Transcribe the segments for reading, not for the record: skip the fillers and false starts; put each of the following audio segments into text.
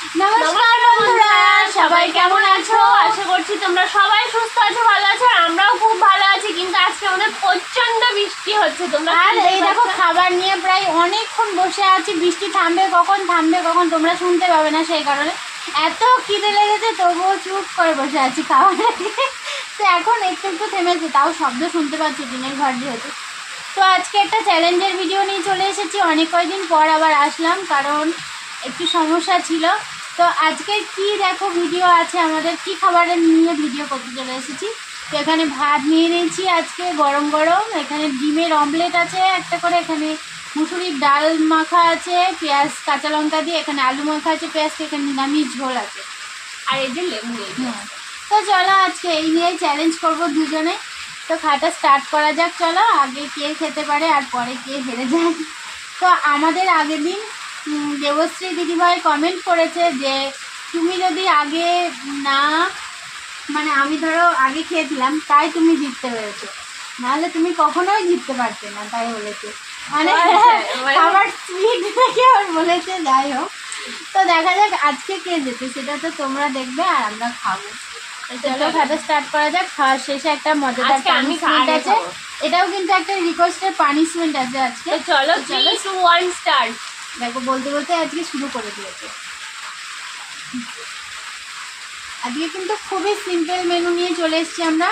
নমস্কার বন্ধুরা, সবাই কেমন আছো? আশা করছি তোমরা সবাই সুস্থ আছো, ভালো আছো। আমরাও খুব ভালো আছি, কিন্তু আজকে আমাদের প্রচন্ড বৃষ্টি হচ্ছে। তোমরা আর এই দেখো খাবার নিয়ে প্রায় অনেকক্ষণ বসে আছি, বৃষ্টি থামবে কখন তোমরা শুনতে পাবে না, সেই কারণে এত খিদে লেগেছে তবুও চুপ করে বসে আছি খাবার রেখে। তো এখন একটু একটু থেমেছে, তাও শব্দ শুনতে পাচ্ছি দিনের ঘর যেহেতু। তো আজকে একটা চ্যালেঞ্জের ভিডিও নিয়ে চলে এসেছি, অনেক কয়েকদিন পর আবার আসলাম, কারণ একটু সমস্যা ছিল। তো আজকে কি দেখো ভিডিও আছে আমাদের, কি খাবারের নিয়ে ভিডিও করতে চলে এসেছি। তো এখানে ভাত নিয়ে নিয়েছি আজকে গরম গরম, এখানে ডিমের অমলেট আছে একটা করে, এখানে মুসুরির ডাল মাখা আছে পেঁয়াজ কাঁচা লঙ্কা দিয়ে, এখানে আলু মাখা আছে পেঁয়াজ, এখানে নিরামিষ ঝোল আছে, আর এই যে লেবু। তো চলো আজকে এই নিয়ে চ্যালেঞ্জ করবো দুজনে। তো খাটা স্টার্ট করা যাক, চলো আগে কে খেতে পারে আর পরে কে হেরে যায়। তো আমাদের আগের দিন দেবশ্রী দিদিভাই কমেন্ট করেছে যে তুমি যদি আগে না, মানে আমি ধরো আগে খেয়েছিলাম তাই তুমি জিততে পেরেছো, নাহলে তুমি কখনোই জিততে পারতে না, তাই বলেছে। মানে খাবার সুইট দেখে ওর বলেছে। যাই হোক, তো দেখা যাক আজকে কে যেতে, সেটা তো তোমরা দেখবে আর আমরা খাবো। চলো খাতা স্টার্ট করা যাক। খাওয়ার শেষে একটা মজাদার পানিশমেন্ট আছে, এটাও কিন্তু একটা রিকোয়েস্টের পানিশমেন্ট আছে আজকে। চলো 3, 2, 1 স্টার্ট। দেখো বলতে বলতে আজকে শুরু করে দিয়েছে। আজকে কিন্তু খুবই সিম্পল মেনু নিয়ে চলে এসেছি আমরা।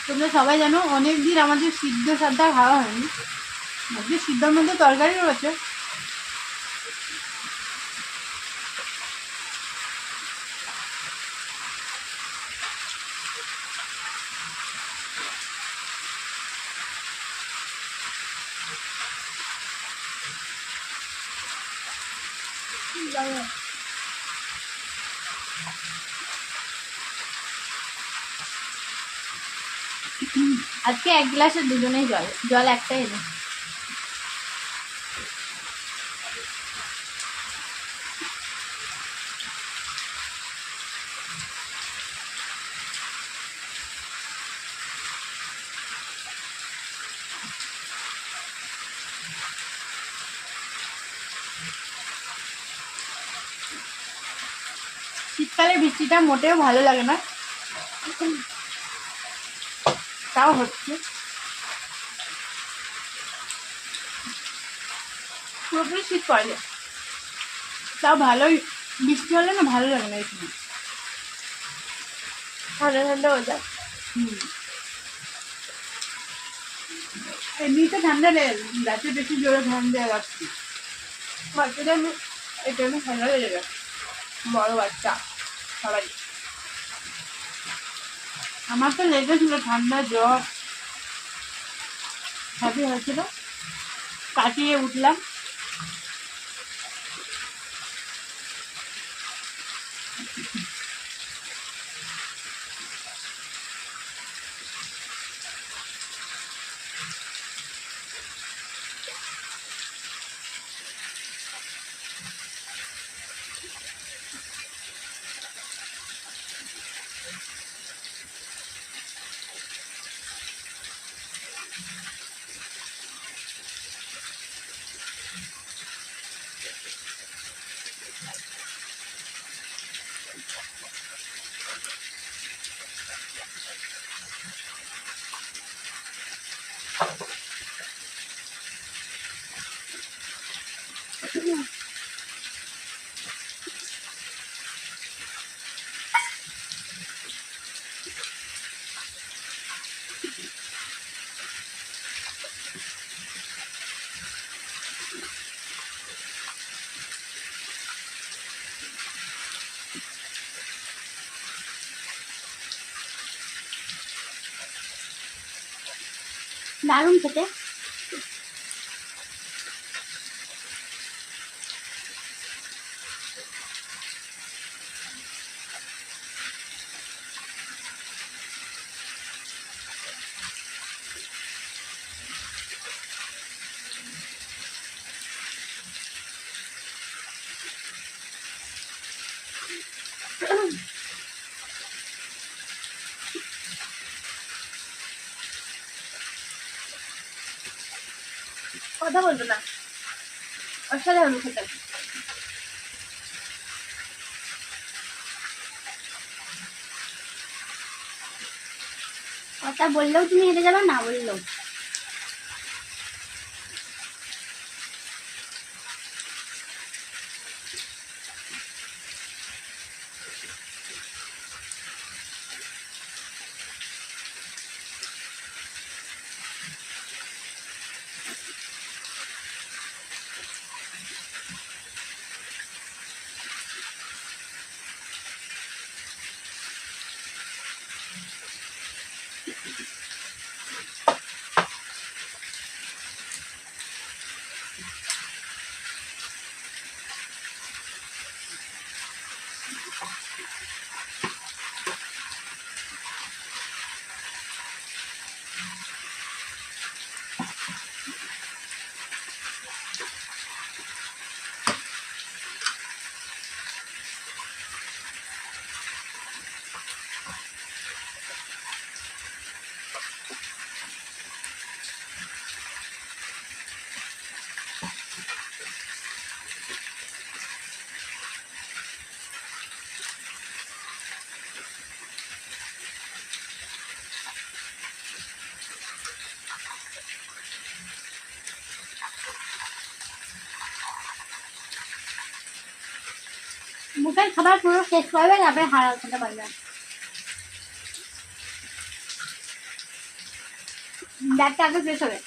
তোমরা সবাই জানো অনেক দিন আমাদের সিদ্ধ সাদা খাওয়া হয়নি, আজকে সিদ্ধর মধ্যে তরকারি রয়েছে। আজকে এক গ্লাসের দুজনেই জল, জল একটাই নেই। শীতকালের বৃষ্টিটা মোটেও ভালো লাগে না, তাও হচ্ছে। পুরোপুরি শীত পড়ে যায়, তাও ভালোই। বৃষ্টি হলে না ভালো লাগে না এই সময়, ঠান্ডা ঠান্ডা হয়ে যায়। এমনিতে ঠান্ডা রাতে বেশি জোরে ঠান্ডা লাগছে, বাচ্চাদের এটা জন্য ঠান্ডা লেগে যায়, বড় বাচ্চা সবাই। আমার তো লেগেছিল ঠান্ডা জ্বর সবই হয়েছিল, কাটিয়ে উঠলাম। দারুণ খেতে। কথা বলবো না, অসাধারণ খেতে। কথা বললেও তুমি হেরে যাবে, না বললেও। মুখের খাবার পুরো শেষ করবে, তারপরে হারাল খেতে পারবে। দাঁতটা আগে শেষ হবে।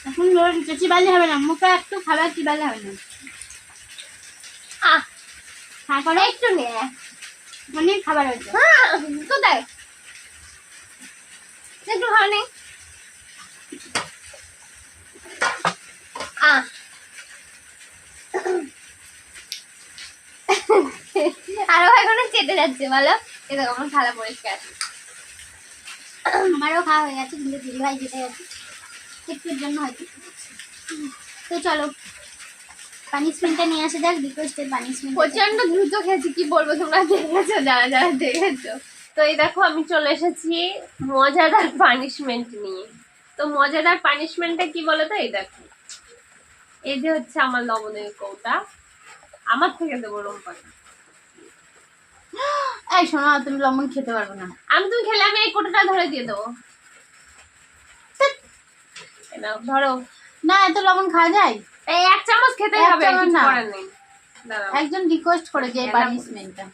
এখন চিবালে হবে না, মুখে একটু খাবার চিবালে হবে না। হ্যাঁ করে একটু নে, অনেক খাবার হয়েছে। কোথায় একটু খাওয়া নেই। আরো এখনো চেটে যাচ্ছে, বলো এই দেখো আমার থালা পরিষ্কার। আমারও খাওয়া হয়ে গেছে, কিন্তু দিদি ভাই যেতে গেছে একটুর জন্য হয়তো। তো চলো পানিশমেন্টটা নিয়ে আসা যাক, রিকোয়েস্টেড পানিশমেন্ট। প্রচন্ড দ্রুত খেয়েছি, কি বলবো, তোমরা দেখেছো যারা যারা দেখেছো। তো এই দেখো আমি চলে এসেছি মজাদার পানিশমেন্ট নিয়ে। তো মজাদার পানিশমেন্টটা কি বলতো, এই দেখো এই যে হচ্ছে আমার লবণের কৌটা, আমার থেকে দেবো রোম্পাকে। এই শোনো, তুমি লবণ খেতে পারবে না। আমি তুমি খেলে আমি এই কোটাটা ধরে দিয়ে দেবো। এই নাও, ধরো। না, এত লবণ খাওয়া যায়? এই 1 চামচ খেতে এক হবে, চামচ কিছু না। করার নেই। দাঁড়াও, একজন রিকোয়েস্ট করেছে এই এলাম। পানিশমেন্টটা।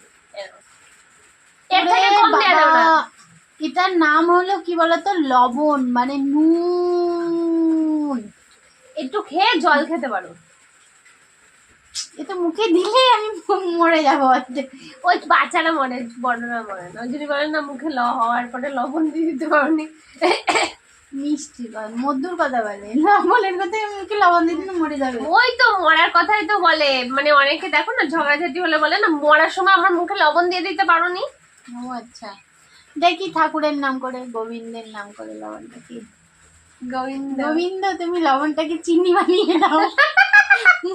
এর থেকে কম দেয়া যাবে না। এটার নাম হলো কি বলতো, লবণ মানে নুন। একটু খেয়ে জল খেতে পারো। এটা মুখে দিলেই আমি মরে যাবো। ওই বাচ্চারা মরে, বড়রা মরে না। ওই যদি বলেন না মুখে হওয়ার পরে লবণ দিয়ে দিতে পারোনি। মিষ্টি মধুর কথা বলে, লবণের কথা মুখে লবণ দিয়ে দিলে মরে যাবে। ওই তো মরার কথাই তো বলে, মানে অনেকে দেখো না ঝগড়াঝাটি হলে বলে না মরার সময় আমার মুখে লবণ দিয়ে দিতে পারোনি। ও আচ্ছা, দেখি ঠাকুরের নাম করে, গোবিন্দের নাম করে লবণটা কি। গোবিন্দ গোবিন্দ, তুমি লবণটাকে চিনি বানিয়ে দাও,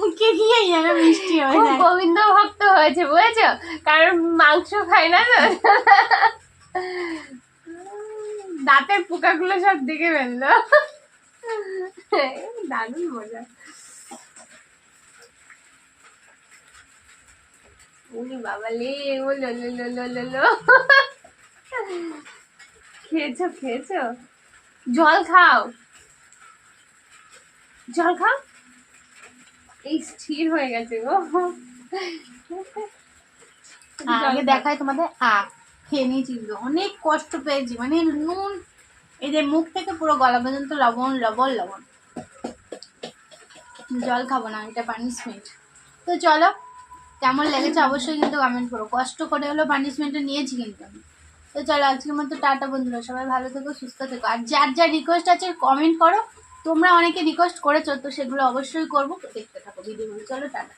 মুখে দিয়ে যেন মিষ্টি হয়ে খুব যায়। গোবিন্দ ভক্ত হয়েছে বুঝেছো, কারণ মাংস খায় না তো। দাঁতের পোকাগুলো সব দিকে ফেললো। দারুণ মজা। উনি বাবালে, ও লো লো লো লো লো লো। খেয়েছো খেয়েছো, জল খাও, জল খাও। এই স্থির হয়ে গেছে গো। আগে দেখায় তোমাদের, খেয়ে নিয়েছি, অনেক কষ্ট পেয়েছি, মানে নুন এই যে মুখ থেকে পুরো গলা পর্যন্ত লবণ লবণ লবণ। জল খাবো না, এটা পানিশমেন্ট। তো চলো, কেমন লেগেছে অবশ্যই কিন্তু কমেন্ট করো। কষ্ট করে হলো পানিশমেন্টটা নিয়েছি কিন্তু আমি। তো চলো আজকের মতো টাটা বন্ধুরা, সবাই ভালো থেকো, সুস্থ থেকো। আর যার যার রিকোয়েস্ট আছে কমেন্ট করো, তোমরা অনেকে রিকোয়েস্ট করেছো, তো সেগুলো অবশ্যই করবো, দেখতে থাকো ভিডিওগুলো। চলো টাটা।